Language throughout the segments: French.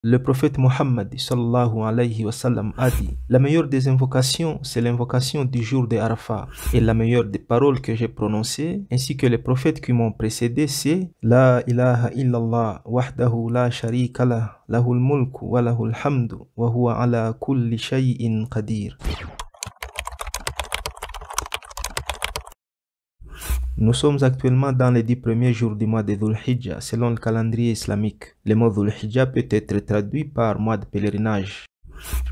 Le prophète Mohammed sallallahu alayhi wa sallam a dit: la meilleure des invocations, c'est l'invocation du jour de Arafat. Et la meilleure des paroles que j'ai prononcées, ainsi que les prophètes qui m'ont précédé, c'est La ilaha illallah wahdahu la sharika lah, lahul mulku wa lahul hamdu, wa huwa ala kulli shay'in qadir. Nous sommes actuellement dans les 10 premiers jours du mois de Dhul Hijjah selon le calendrier islamique. Le mot Dhul Hijjah peut être traduit par mois de pèlerinage.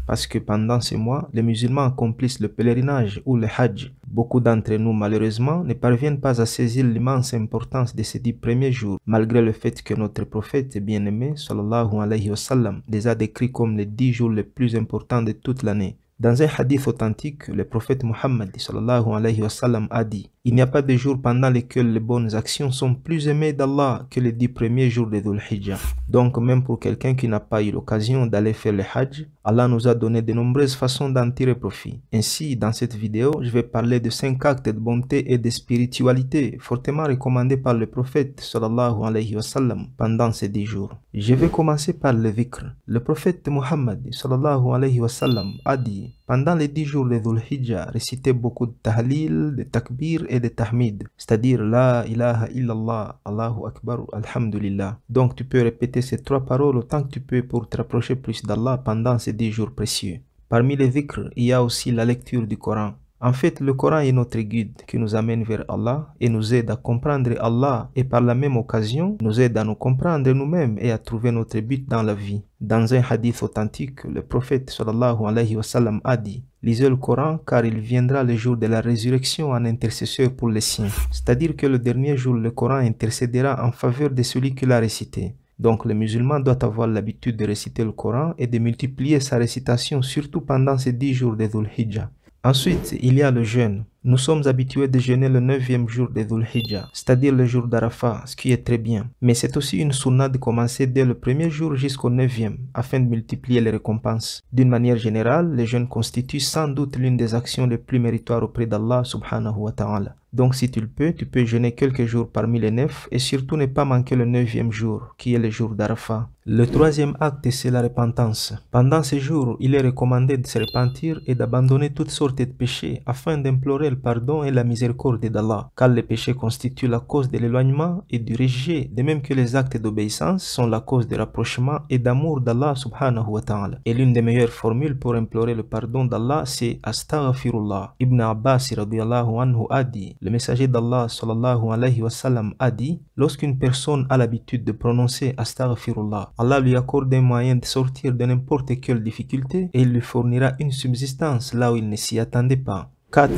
Parce que pendant ce mois, les musulmans accomplissent le pèlerinage ou le hajj. Beaucoup d'entre nous, malheureusement, ne parviennent pas à saisir l'immense importance de ces 10 premiers jours, malgré le fait que notre prophète bien-aimé, sallallahu alayhi wa sallam, les a décrits comme les 10 jours les plus importants de toute l'année. Dans un hadith authentique, le prophète Muhammad sallallahu alayhi wa sallam a dit: il n'y a pas de jour pendant lesquels les bonnes actions sont plus aimées d'Allah que les 10 premiers jours de Dhul Hijjah. Donc même pour quelqu'un qui n'a pas eu l'occasion d'aller faire le hajj, Allah nous a donné de nombreuses façons d'en tirer profit. Ainsi, dans cette vidéo, je vais parler de 5 actes de bonté et de spiritualité fortement recommandés par le prophète sallallahu alayhi wa sallam pendant ces 10 jours. Je vais commencer par le dhikr. Le prophète Muhammad sallallahu alayhi wa sallam a dit: pendant les 10 jours de Dhul Hijjah, récitez beaucoup de tahlil, de takbir et de tahmid, c'est-à-dire La ilaha illallah, Allahu akbar, alhamdulillah. Donc tu peux répéter ces 3 paroles autant que tu peux pour te rapprocher plus d'Allah pendant ces 10 jours précieux. Parmi les dhikrs, il y a aussi la lecture du Coran. En fait, le Coran est notre guide qui nous amène vers Allah et nous aide à comprendre Allah et par la même occasion nous aide à nous comprendre nous-mêmes et à trouver notre but dans la vie. Dans un hadith authentique, le prophète sallallahu alayhi wa sallam a dit: lisez le Coran car il viendra le jour de la résurrection en intercesseur pour les siens. C'est-à-dire que le dernier jour, le Coran intercédera en faveur de celui qui l'a récité. Donc le musulman doit avoir l'habitude de réciter le Coran et de multiplier sa récitation surtout pendant ces 10 jours de Dhul Hijjah. Ensuite, il y a le jeûne. Nous sommes habitués de jeûner le 9e jour de Dhul Hijjah, c'est-à-dire le jour d'Arafat, ce qui est très bien. Mais c'est aussi une sunna de commencer dès le 1er jour jusqu'au 9e, afin de multiplier les récompenses. D'une manière générale, le jeûne constitue sans doute l'une des actions les plus méritoires auprès d'Allah subhanahu wa ta'ala. Donc si tu le peux, tu peux jeûner quelques jours parmi les 9 et surtout ne pas manquer le 9e jour, qui est le jour d'Arafat. Le 3e acte, c'est la repentance. Pendant ces jours, il est recommandé de se repentir et d'abandonner toutes sortes de péchés afin d'implorer le pardon et la miséricorde d'Allah, car les péchés constituent la cause de l'éloignement et du rejet, de même que les actes d'obéissance sont la cause de rapprochement et d'amour d'Allah subhanahu wa ta'ala. Et l'une des meilleures formules pour implorer le pardon d'Allah, c'est Astaghfirullah. Ibn Abbas radiyallahu anhu a dit: le messager d'Allah sallallahu alayhi wa sallam a dit: lorsqu'une personne a l'habitude de prononcer Astaghfirullah, Allah lui accorde un moyen de sortir de n'importe quelle difficulté et il lui fournira une subsistance là où il ne s'y attendait pas. 4.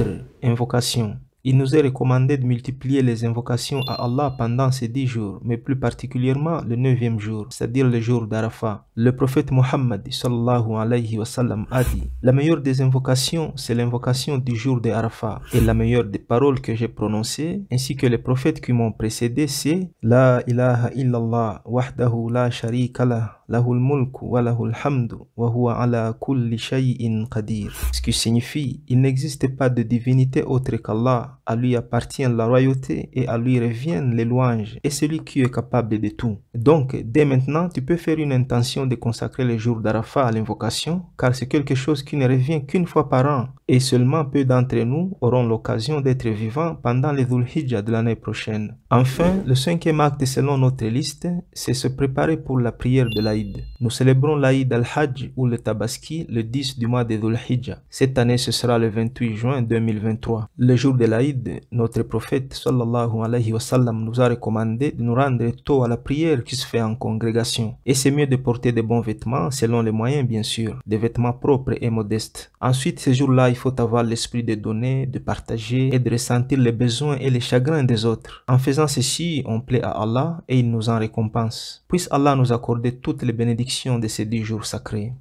Invocation. Il nous est recommandé de multiplier les invocations à Allah pendant ces 10 jours, mais plus particulièrement le 9e jour, c'est-à-dire le jour d'Arafat. Le prophète Muhammad sallallahu alayhi wa sallam a dit: la meilleure des invocations, c'est l'invocation du jour de Arafat. Et la meilleure des paroles que j'ai prononcées, ainsi que les prophètes qui m'ont précédé, c'est La ilaha illallah wahdahu la sharika lah, lahul mulku wa lahul hamdu, wa huwa ala kulli shay'in qadir. Ce qui signifie: il n'existe pas de divinité autre qu'Allah. À lui appartient la royauté et à lui reviennent les louanges et celui qui est capable de tout. Donc, dès maintenant, tu peux faire une intention de consacrer le jour d'Arafat à l'invocation, car c'est quelque chose qui ne revient qu'une fois par an. Et seulement peu d'entre nous auront l'occasion d'être vivants pendant les Dhul Hijjah de l'année prochaine. Enfin, le 5e acte selon notre liste, c'est se préparer pour la prière de l'Aïd. Nous célébrons l'Aïd al-Hajj ou le Tabaski le 10 du mois de Dhul Hijjah. Cette année, ce sera le 28 juin 2023. Le jour de l'Aïd, notre prophète sallallahu alayhi wa sallam nous a recommandé de nous rendre tôt à la prière qui se fait en congrégation. Et c'est mieux de porter de bons vêtements selon les moyens bien sûr, des vêtements propres et modestes. Ensuite, ce jour-là, il faut avoir l'esprit de donner, de partager et de ressentir les besoins et les chagrins des autres. En faisant ceci, on plaît à Allah et il nous en récompense. Puisse Allah nous accorder toutes les bénédictions de ces 10 jours sacrés.